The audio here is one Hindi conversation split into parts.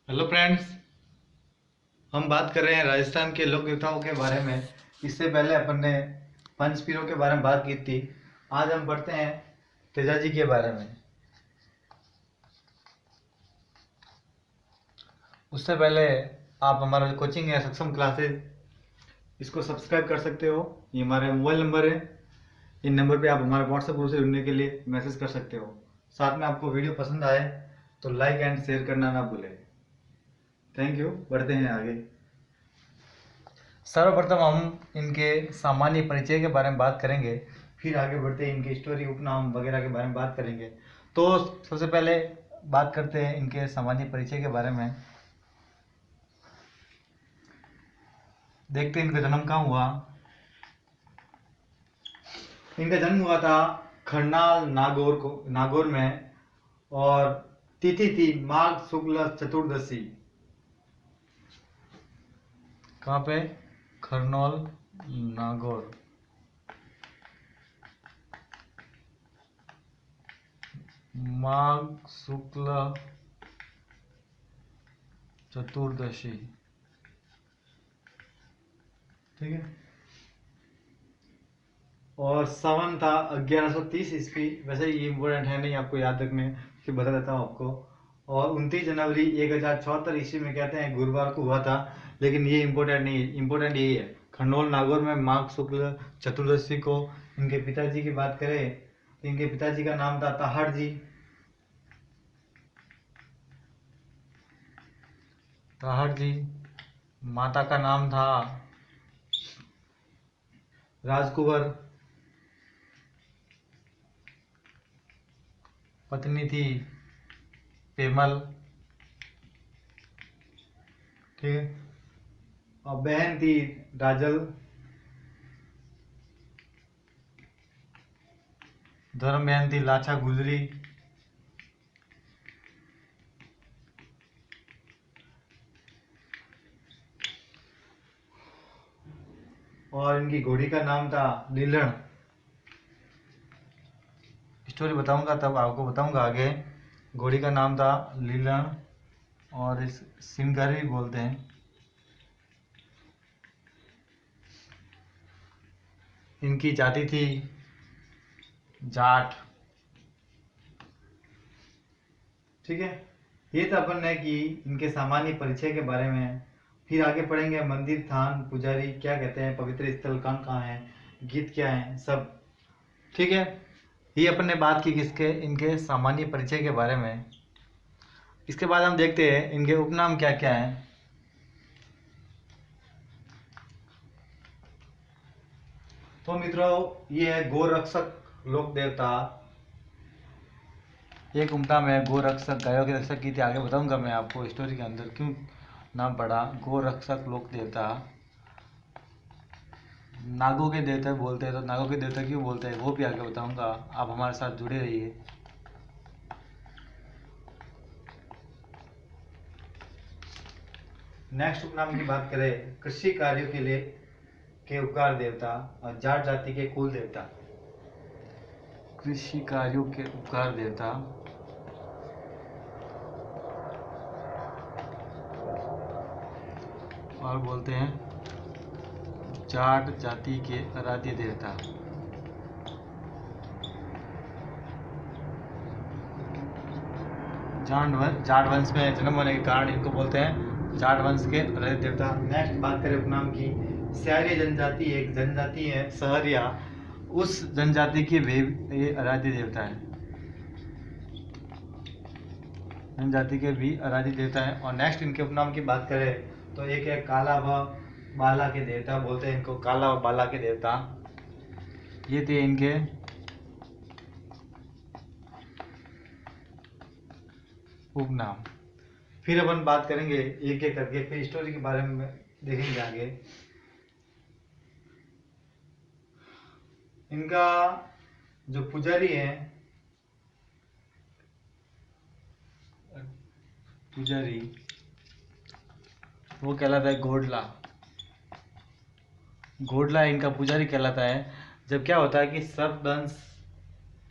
Hello friends. हम बात कर रहे हैं राजस्थान के लोक देवताओं के बारे में। इससे पहले अपन ने पंचपीरों के बारे में बात की थी। आज हम पढ़ते हैं तेजाजी के बारे में। उससे पहले आप हमारा जो कोचिंग है सक्षम क्लासेस, इसको सब्सक्राइब कर सकते हो। ये हमारे मोबाइल नंबर है। इन नंबर पे आप हमारे व्हाट्सएप ग्रुप से जुड़ने के लिए मैसेज कर सकते हो। साथ में आपको वीडियो पसंद आए तो लाइक एंड शेयर करना ना भूलें। Thank you. बढ़ते हैं आगे। सर्वप्रथम हम इनके सामान्य परिचय के बारे में बात करेंगे, फिर आगे बढ़ते हैं इनके स्टोरी, उपनाम वगैरह के बारे में बात करेंगे। तो सबसे पहले बात करते हैं इनके सामान्य परिचय के बारे में। देखते हैं इनका जन्म कहाँ हुआ। इनका जन्म हुआ था खरनाल नागौर में, और तिथि थी माघ शुक्ल चतुर्दशी। कहाँ पे? खरनौल नागौर। माघ शुक्ल चतुर्दशी, ठीक है। और सन था 1130 ईस्वी। वैसे ये इम्पोर्टेंट है नहीं आपको याद रखने, फिर बता देता हूँ आपको। और 29 जनवरी 1074 ईस्वी में कहते हैं गुरुवार को हुआ था, लेकिन ये इम्पोर्टेंट नहीं है। इम्पोर्टेंट यही है, खंडोल नागौर में माघ शुक्ल चतुर्दशी को। इनके पिताजी की बात करें तो इनके पिताजी का नाम था ताहड़ जी। ताहड़ जी। माता का नाम था राजकुंवर। पत्नी थी पेमल, ठीक है। और बहन थी राजल। धर्म बहन थी लाछा गुजरी। और इनकी घोड़ी का नाम था लीलण। स्टोरी बताऊंगा तब आपको बताऊंगा आगे। घोड़ी का नाम था लीलण, और इस सिंगारी भी बोलते हैं। इनकी जाति थी जाट, ठीक है। ये तो अपन ने कि इनके सामान्य परिचय के बारे में। फिर आगे पढ़ेंगे मंदिर, थान, पुजारी क्या कहते हैं, पवित्र स्थल कहाँ कहाँ है, गीत क्या है, सब, ठीक है। ये अपन ने बात की किसके, इनके सामान्य परिचय के बारे में। इसके बाद हम देखते हैं इनके उपनाम क्या क्या हैं। तो मित्रों, ये है गोरक्षक लोक देवता। एक उपनाम है गोरक्षक, गायों के रक्षक की थी। आगे बताऊंगा मैं आपको स्टोरी के अंदर क्यों नाम पड़ा गोरक्षक लोक देवता। नागों के देवता बोलते हैं, तो नागों के देवता क्यों बोलते हैं वो भी आगे बताऊंगा। आप हमारे साथ जुड़े रहिए। नेक्स्ट उपनाम की बात करें, कृषि कार्यों के लिए के उपकार देवता और जाट जाति के कुल देवता। कृषि कार्यों के उपकार देवता, और बोलते हैं जाट जाति के आराध्य देवता। जाट वंश में जन्म होने के कारण इनको बोलते हैं जाट वंश के आराध्य देवता। नेक्स्ट बात करें उपनाम की, स्यारी जनजाति एक जनजाति है सहरिया, उस जनजाति के वे ये आराध्य देवता है। जनजाति के भी आराध्य देवता है। और नेक्स्ट इनके उपनाम की बात करें तो एक है काला व बाला के देवता, बोलते हैं इनको काला व बाला के देवता। ये थे इनके उपनाम। फिर अपन बात करेंगे एक एक करके, फिर स्टोरी के बारे में देखेंगे आगे। इनका जो पुजारी है, पुजारी वो कहलाता है घोड़ला। घोड़ला इनका पुजारी कहलाता है। जब क्या होता है कि सर्पदंश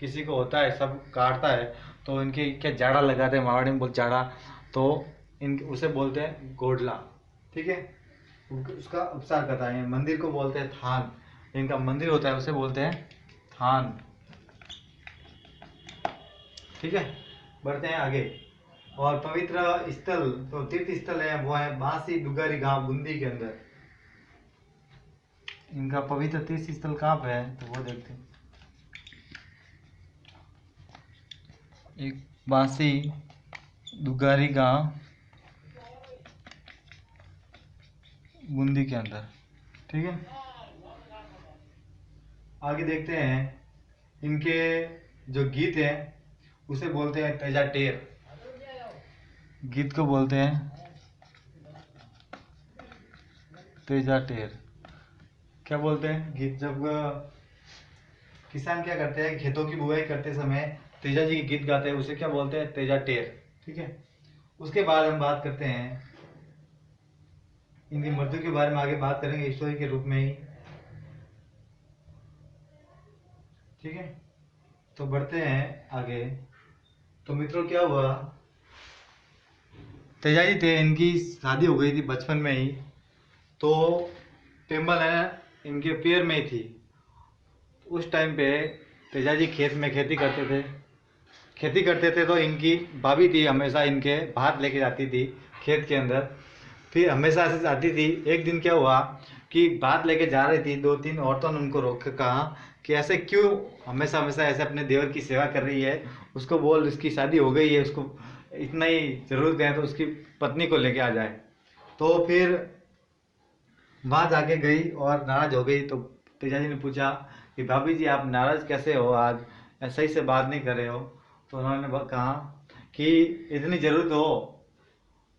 किसी को होता है, सब काटता है, तो इनके क्या जाड़ा लगाते हैं, मारवाड़ी में बोल जाड़ा। तो इन उसे बोलते हैं गोडला। ठीक है, उसका उपचार करता है। मंदिर को बोलते हैं थान, इनका मंदिर होता है उसे बोलते हैं थान। ठीक है, बढ़ते हैं आगे। और पवित्र स्थल, तो तीर्थ स्थल है वो है बांसी दुगारी गांव बूंदी के अंदर। इनका पवित्र तीर्थ स्थल कहाँ पे है तो वो देखते हैं। एक बांसी दुगारी गांव बूंदी के अंदर। ठीक है, आगे देखते हैं। इनके जो गीत है उसे बोलते हैं तेजा टेर। गीत को बोलते हैं तेजा टेर। क्या बोलते हैं गीत, जब किसान क्या करते हैं खेतों की बुआई करते समय तेजा जी के गीत गाते हैं उसे क्या बोलते हैं तेजा टेर। ठीक है, उसके बाद हम बात करते हैं इनकी मृत्यु के बारे में, आगे बात करेंगे स्टोरी के रूप में ही। ठीक है, तो बढ़ते हैं आगे। तो मित्रों क्या हुआ, तेजा जी थे, इनकी शादी हो गई थी बचपन में ही। तो टेम्बल है ना इनके पैर में ही थी। उस टाइम पे तेजा जी खेत में खेती करते थे तो इनकी भाभी थी हमेशा इनके भात लेके जाती थी खेत के अंदर। फिर हमेशा ऐसे जाती थी। एक दिन क्या हुआ कि भात लेके जा रही थी, दो तीन औरतों ने उनको रोक के कहा कि ऐसे क्यों हमेशा हमेशा ऐसे अपने देवर की सेवा कर रही है, उसको बोल उसकी शादी हो गई है, उसको इतना ही जरूरत है तो उसकी पत्नी को लेके आ जाए। तो फिर वहां जाके गई और नाराज हो गई। तो तेजा जी ने पूछा कि भाभी जी आप नाराज कैसे हो, आज सही से बात नहीं कर रहे हो। तो उन्होंने कहा कि इतनी जरूरत हो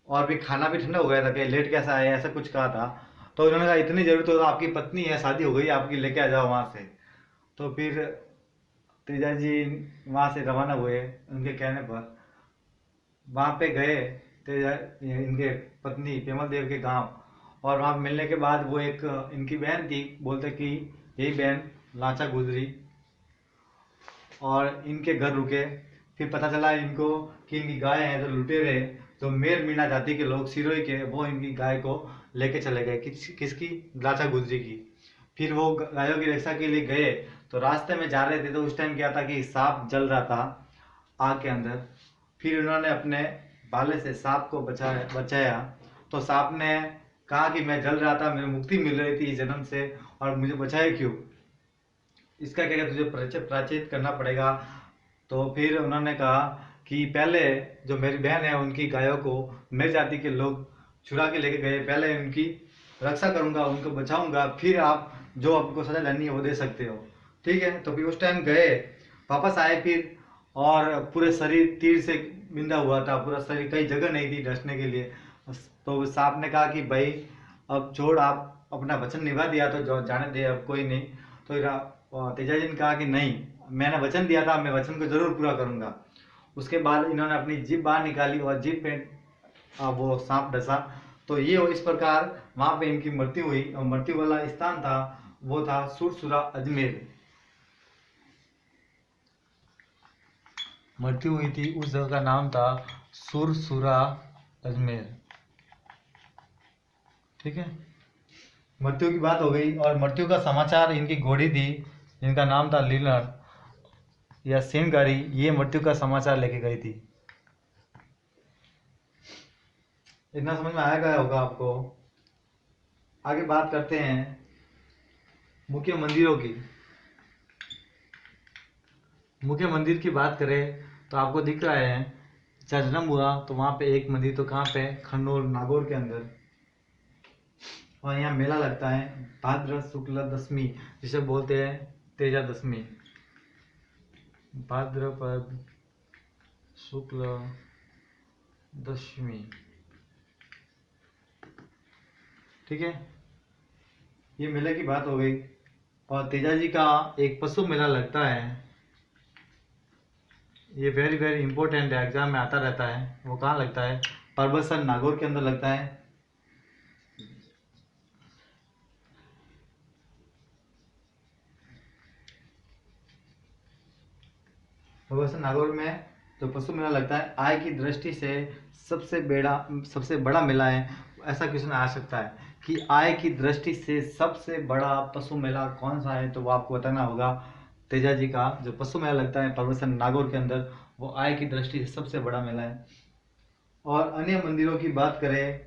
और भी खाना भी ठंडा हो गया था कि लेट कैसा आया, ऐसा कुछ कहा था। तो उन्होंने कहा इतनी जरूरत हो तो आपकी पत्नी है, शादी हो गई आपकी, लेके आ जाओ वहां से। तो फिर तेजा जी वहां से रवाना हुए उनके कहने पर। वहां पे गए तेजा इनके पत्नी पेमल देव के गांव। और वहां मिलने के बाद वो एक इनकी बहन थी, बोलते कि यही बहन लाचा गुजरी, और इनके घर रुके। फिर पता चला इनको कि इनकी गाय है जो लुटेरे, जो मेर मीणा जाति के लोग सिरोही के, वो इनकी गाय को लेके चले गए। किसकी, लाचा गुजरी की। फिर वो गायों की रक्षा के लिए गए। तो रास्ते में जा रहे थे तो उस टाइम क्या था कि सांप जल रहा था आग के अंदर। फिर उन्होंने अपने भाले से सांप को बचाया। तो सांप ने कहा कि मैं जल रहा था, मुझे मुक्ति मिल रही थी इस जन्म से, और मुझे बचाए क्यों, इसका क्या क्या तुझे प्रायश्चित करना पड़ेगा। तो फिर उन्होंने कहा कि पहले जो मेरी बहन है उनकी गायों को मेरी जाति के लोग चुरा के लेके गए, पहले उनकी रक्षा करूंगा, उनको बचाऊंगा, फिर आप जो आपको सजा देनी है वो दे सकते हो। ठीक है, तो फिर उस टाइम गए, वापस आए फिर। और पूरे शरीर तीर से बिंधा हुआ था, पूरा शरीर, कई जगह नहीं थी डसने के लिए। तो सांप ने कहा कि भाई अब छोड़, आप अपना वचन निभा दिया तो जाने दे, अब कोई नहीं। तो तेजा जी ने कहा कि नहीं, मैंने वचन दिया था, मैं वचन को जरूर पूरा करूंगा। उसके बाद इन्होंने अपनी जीभ बाहर निकाली और जीभ पे वो सांप डसा। तो ये इस प्रकार वहां पे इनकी मृत्यु हुई। और मृत्यु वाला स्थान था वो था सुरसुरा अजमेर। मृत्यु हुई थी उस जगह का नाम था सुरसुरा अजमेर। ठीक है, मृत्यु की बात हो गई। और मृत्यु का समाचार इनकी घोड़ी थी जिनका नाम था लीलर या सेनगारी, ये मृत्यु का समाचार लेके गई थी। इतना समझ में आया गया होगा आपको। आगे बात करते हैं मुख्य मंदिरों की। मुख्य मंदिर की बात करें तो आपको दिख रहा है, जहाँ जन्म हुआ तो वहां पे एक मंदिर, तो कहाँ पे, खन्नौर नागौर के अंदर। और यहाँ मेला लगता है भाद्र शुक्ल दशमी, जिसे बोलते हैं तेजा दशमी। भाद्रपद शुक्ल दशमी। ठीक है, ये मेले की बात हो गई। और तेजा जी का एक पशु मेला लगता है, ये वेरी वेरी इंपॉर्टेंट है, एग्जाम में आता रहता है। वो कहाँ लगता है, परबतसर नागौर के अंदर लगता है। परबतसर नागौर में तो पशु मेला लगता है आय की दृष्टि से सबसे बड़ा मेला है। ऐसा क्वेश्चन आ सकता है कि आय की दृष्टि से सबसे बड़ा पशु मेला कौन सा है, तो वो आपको बताना होगा। तेजा जी का जो पशु मेला लगता है परवसन नागौर के अंदर, वो आय की दृष्टि से सबसे बड़ा मेला है। और अन्य मंदिरों की बात करें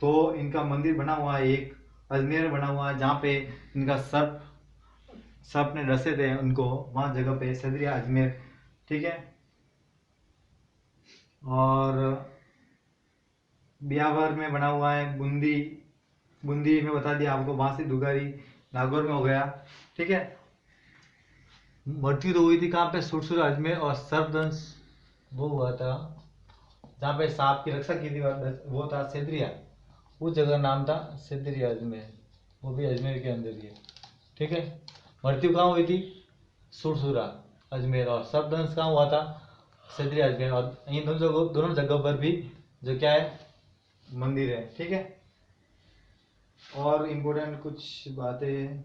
तो इनका मंदिर बना हुआ है एक अजमेर बना हुआ है, जहाँ पे इनका सर्प ने डसे थे उनको, वहाँ जगह पे सदरिया अजमेर। ठीक है। और ब्यावर में बना हुआ है बूंदी, बूंदी में बता दिया आपको, बांसी दुगारी नागौर में हो गया। ठीक है। मृत्यु तो हुई थी कहाँ पे, सुरसुर अजमेर, और सर्पदंश वो हुआ था जहाँ पे सांप की रक्षा की थी, वो था सेदरिया, उस जगह नाम था सेदरिया अजमेर, वो भी अजमेर के अंदर ही है। ठीक है। मृत्यु कहाँ हुई थी, सुरसुरा अजमेर, और सर्पदंश कहाँ हुआ था, सेदरिया अजमेर। और इन दोनों जगह पर भी जो क्या है, मंदिर है। ठीक है। और इम्पोर्टेंट कुछ बातें,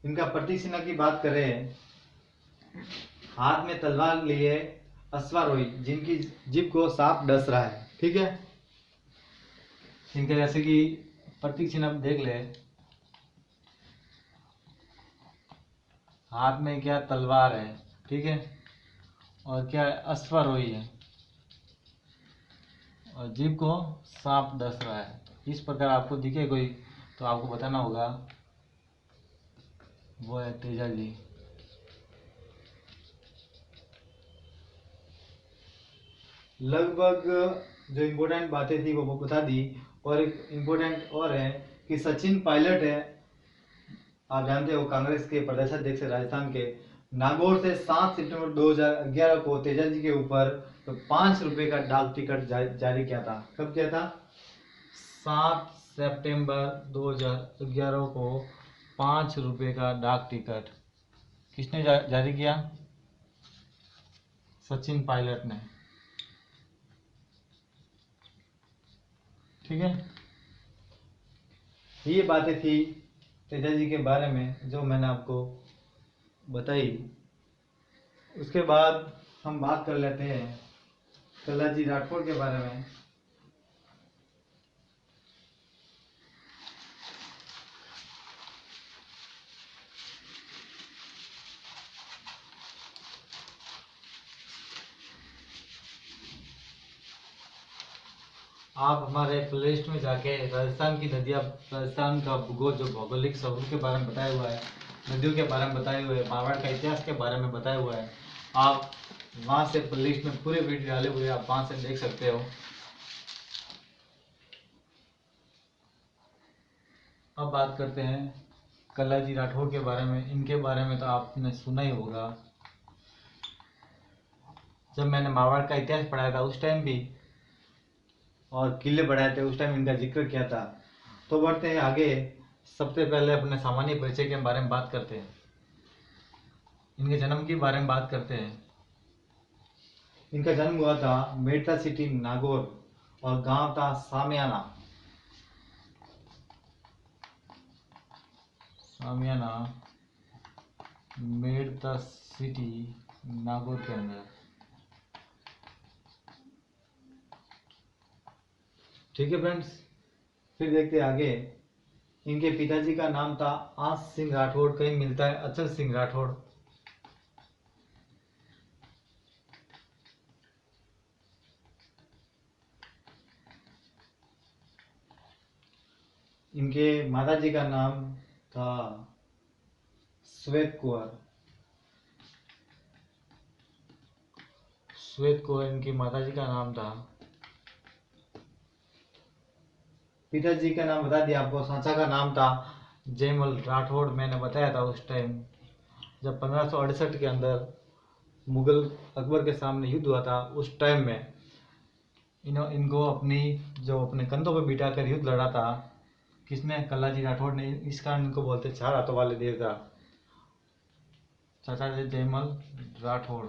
इनका प्रतीक चिन्ह की बात करें, हाथ में तलवार लिए अश्वारोही जिनकी जीभ को सांप डस रहा है। ठीक है। इनके जैसे कि प्रतीक चिन्ह देख ले, हाथ में क्या तलवार है, ठीक है, और क्या है अश्वारोही है, और जीभ को सांप डस रहा है। इस प्रकार आपको दिखे कोई तो आपको बताना होगा वो है तेजा जी। लगभग जो इम्पोर्टेंट बातें थी वो बता दी। और एक इम्पोर्टेंट और है कि सचिन पायलट है, आप जानते हो कांग्रेस के प्रदेश अध्यक्ष राजस्थान के, नागौर से 7 सितंबर 2011 को तेजा जी के ऊपर तो 5 रुपए का डाक टिकट जारी किया था। कब किया था, 7 सितंबर 2011 को 5 रुपए का डाक टिकट किसने जारी किया, सचिन पायलट ने। ठीक है। ये बातें थी तेजा जी के बारे में जो मैंने आपको बताई। उसके बाद हम बात कर लेते हैं कल्लाजी राठौड़ के बारे में। आप हमारे प्ले लिस्ट में जाके राजस्थान की नदियाँ, राजस्थान का भूगोल जो भौगोलिक स्वरूप के बारे में बताया हुआ है, नदियों के बारे में बताए हुए है, मारवाड़ का इतिहास के बारे में बताया हुआ है, आप वहाँ से प्ले लिस्ट में पूरे वीडियो डाले हुए आप वहाँ से देख सकते हो। अब बात करते हैं कल्लाजी राठौड़ के बारे में। इनके बारे में तो आपने सुना ही होगा, जब मैंने मारवाड़ का इतिहास पढ़ाया था उस टाइम भी, और किले बढ़ाए थे उस टाइम इनका जिक्र किया था। तो बढ़ते हैं आगे, सबसे पहले अपने सामान्य परिचय के बारे में बात करते हैं, इनके जन्म के बारे में बात करते हैं। इनका जन्म हुआ था मेड़ता सिटी नागौर, और गांव था सामियाना, सामियाना मेड़ता सिटी नागौर के अंदर। ठीक है फ्रेंड्स, फिर देखते हैं आगे। इनके पिताजी का नाम था आस सिंह राठौड़, कहीं मिलता है अचल सिंह राठौड़। इनके माताजी का नाम था श्वेत कौर, श्वेत कौर इनकी माताजी का नाम था। पिताजी का नाम बता दिया आपको, चाचा का नाम था जयमल राठौड़, मैंने बताया था उस टाइम जब 1568 के अंदर मुगल अकबर के सामने युद्ध हुआ था, उस टाइम में इनको अपने कंधों पर बिठा कर युद्ध लड़ा था। किसने, कल्लाजी राठौड़ ने। इस कारण इनको बोलते 4 हाथों वाले देवता, चाचा थे जयमल राठौड़।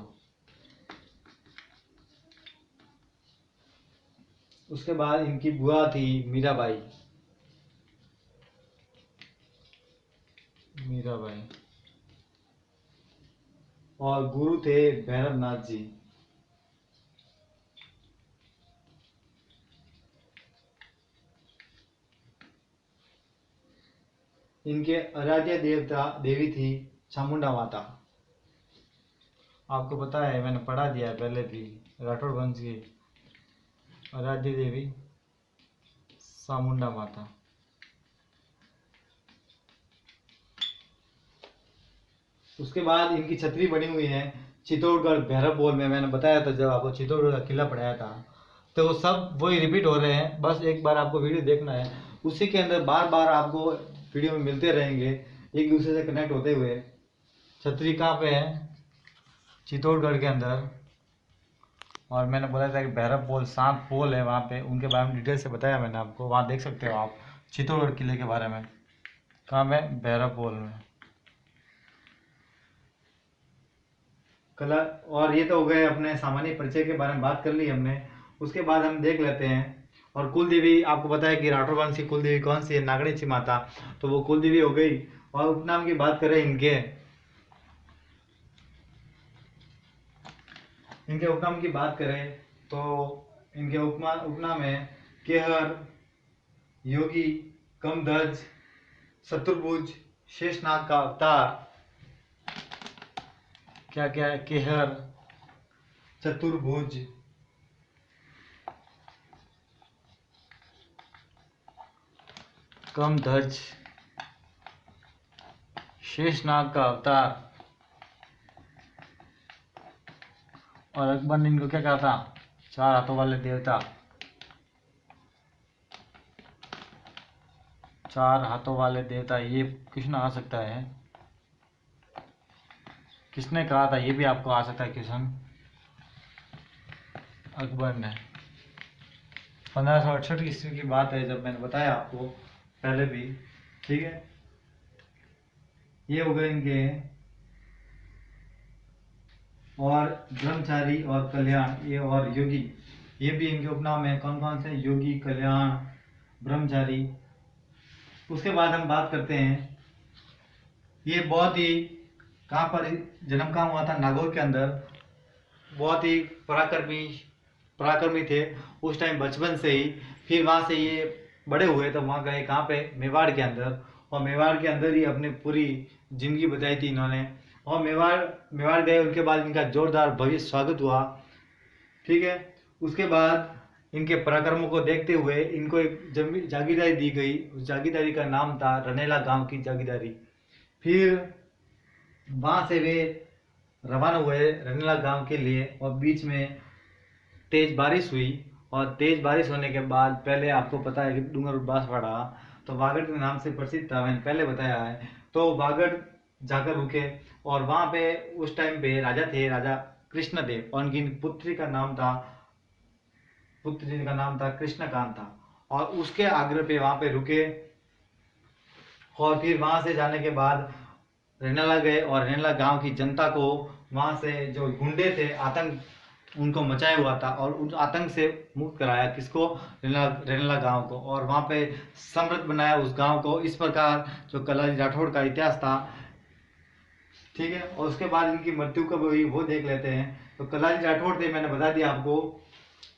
उसके बाद इनकी बुआ थी मीराबाई, मीराबाई, और गुरु थे भैरव नाथ जी। इनके आराध्य देवता देवी थी चामुंडा माता। आपको पता है, मैंने पढ़ा दिया है पहले भी, राठौड़ वंश की आराध्य देवी चामुंडा माता। उसके बाद इनकी छतरी बनी हुई है चित्तौड़गढ़ भैरवपोल में। मैंने बताया था जब आपको चित्तौड़गढ़ का किला पढ़ाया था, तो वो सब वही रिपीट हो रहे हैं, बस एक बार आपको वीडियो देखना है। उसी के अंदर बार बार आपको वीडियो में मिलते रहेंगे, एक दूसरे से कनेक्ट होते हुए। छतरी कहाँ पे है? चित्तौड़गढ़ के अंदर। और मैंने बताया था कि भैरव पोल 7 पोल है वहाँ पे, उनके बारे में डिटेल से बताया मैंने आपको, वहाँ देख सकते हो आप चित्तौड़गढ़ किले के बारे में। कहाँ में? भैरव पोल में। कला। और ये तो हो गए अपने सामान्य परिचय के बारे में बात कर ली हमने। उसके बाद हम देख लेते हैं, और कुल देवी आपको पता है कि राठौर वंश की कुल देवी कौन सी है? नागणेची माता। तो वो कुल देवी हो गई। और उपनाम की बात करें इनके इनके उपनाम की बात करें तो इनके उपनाम है केहर, योगी, कमध्वज, चतुर्भुज, शेषनाग का अवतार। क्या क्या है? केहर, चतुर्भुज, कमध्वज, शेषनाग का अवतार। और अकबर ने इनको क्या कहा था? 4 हाथों वाले देवता। 4 हाथों वाले देवता, ये क्वेश्चन आ सकता है। किसने कहा था? ये भी आपको आ सकता है क्वेश्चन। अकबर ने। 1568 ईस्वी की बात है, जब मैंने बताया आपको पहले भी। ठीक है, ये हो गए इनके। और ब्रह्मचारी और कल्याण, ये और योगी, ये भी इनके उपनाम है। कौन कौन से? योगी, कल्याण, ब्रह्मचारी। उसके बाद हम बात करते हैं, ये बहुत ही कहाँ पर जन्म कहाँ हुआ था? नागौर के अंदर। बहुत ही पराक्रमी पराक्रमी थे उस टाइम बचपन से ही। फिर वहाँ से ये बड़े हुए तो वहाँ गए कहाँ पे? मेवाड़ के अंदर। और मेवाड़ के अंदर ही अपनी पूरी जिंदगी बिताई थी इन्होंने। और मेवाड़ मेवाड़ गए, उनके बाद इनका जोरदार भव्य स्वागत हुआ। ठीक है, उसके बाद इनके पराक्रमों को देखते हुए इनको एक जागीरदारी दी गई। उस जागीरदारी का नाम था रनेला गांव की जागीरदारी। फिर वहां से वे रवाना हुए रनेला गांव के लिए, और बीच में तेज बारिश हुई। और तेज बारिश होने के बाद, पहले आपको पता है कि डूंगर बांसवाड़ा तो वागड़ के नाम से प्रसिद्ध था, मैंने पहले बताया है। तो वागड़ जाकर रुके, और वहां पे उस टाइम पे राजा थे, राजा कृष्णदेव, और उनकी पुत्री का नाम था कृष्णकांत था। और उसके आग्रह पे वहां पे रुके। और फिर वहां से जाने के बाद रेनाला गए, और रेनाला गांव की जनता को वहां से जो गुंडे थे, आतंक उनको मचाया हुआ था, और उस आतंक से मुक्त कराया। किसको? रेनाला रेनाला गांव को। और वहां पे समृद्ध बनाया उस गांव को। इस प्रकार जो कलाजी राठौड़ का इतिहास था। ठीक है, और उसके बाद इनकी मृत्यु कब हुई वो देख लेते हैं। तो कलाजी राठौड़ थे, मैंने बता दिया आपको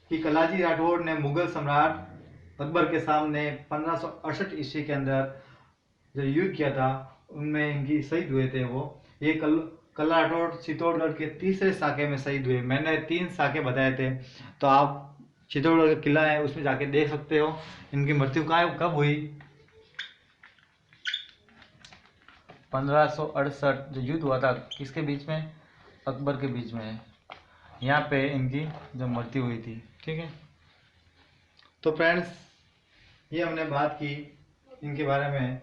कि कलाजी राठौड़ ने मुगल सम्राट अकबर के सामने 1568 ईस्वी के अंदर जो युद्ध किया था, उनमें इनकी शहीद हुए थे वो। ये कल्ला राठौड़ चित्तौड़गढ़ के तीसरे साके में शहीद हुए। मैंने 3 साके बताए थे, तो आप चित्तौड़गढ़ का किला है उसमें जाके देख सकते हो इनकी मृत्यु कब हुई। 1568 जो युद्ध हुआ था किसके बीच में? अकबर के बीच में। यहाँ पे इनकी जो मृत्यु हुई थी। ठीक है, तो फ्रेंड्स ये हमने बात की इनके बारे में।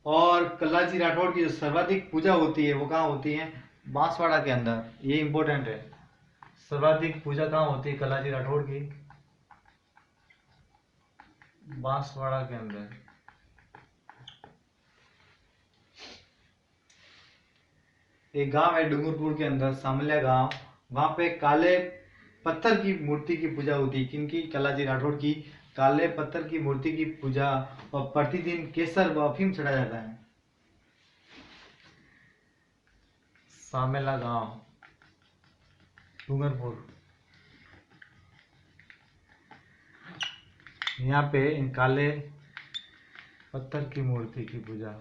और कल्लाजी राठौड़ की जो सर्वाधिक पूजा होती है वो कहाँ होती है? बांसवाड़ा के अंदर। ये इंपॉर्टेंट है, सर्वाधिक पूजा कहाँ होती है कल्लाजी राठौड़ की? बांसवाड़ा के अंदर। एक गांव है डूंगरपुर के अंदर, सामल्या गांव। वहां पे काले पत्थर की मूर्ति की पूजा होती है। किनकी? कल्लाजी राठौड़ की। काले पत्थर की मूर्ति की पूजा, और प्रतिदिन केसर व अफीम चढ़ाया जाता है। सामेला गांव, डूंगरपुर। यहाँ पे इन काले पत्थर की मूर्ति की पूजा।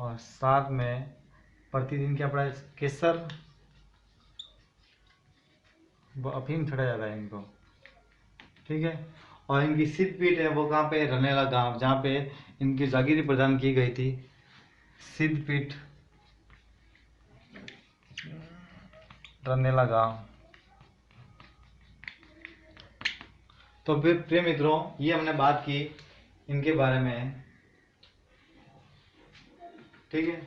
और साथ में प्रतिदिन क्या पड़ा, केसर वो अफीम चढ़ा जाता है इनको, ठीक है। और इनकी सिद्ध पीठ है वो कहाँ पे, रनेला गांव, जहाँ पे इनकी जागीरी प्रदान की गई थी, सिद्ध पीठ रनेला गांव। तो फिर प्रिय मित्रों, ये हमने बात की इनके बारे में, ठीक है।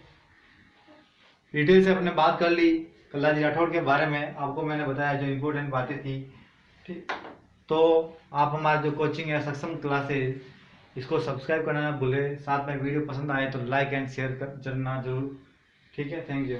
डिटेल से अपने बात कर ली कल्लाजी राठौड़ के बारे में, आपको मैंने बताया जो इम्पोर्टेंट बातें थी, ठीक। तो आप हमारे जो कोचिंग है सक्षम क्लासेस, इसको सब्सक्राइब करना ना भूलें, साथ में वीडियो पसंद आए तो लाइक एंड शेयर करना जरूर, ठीक है। Thank you.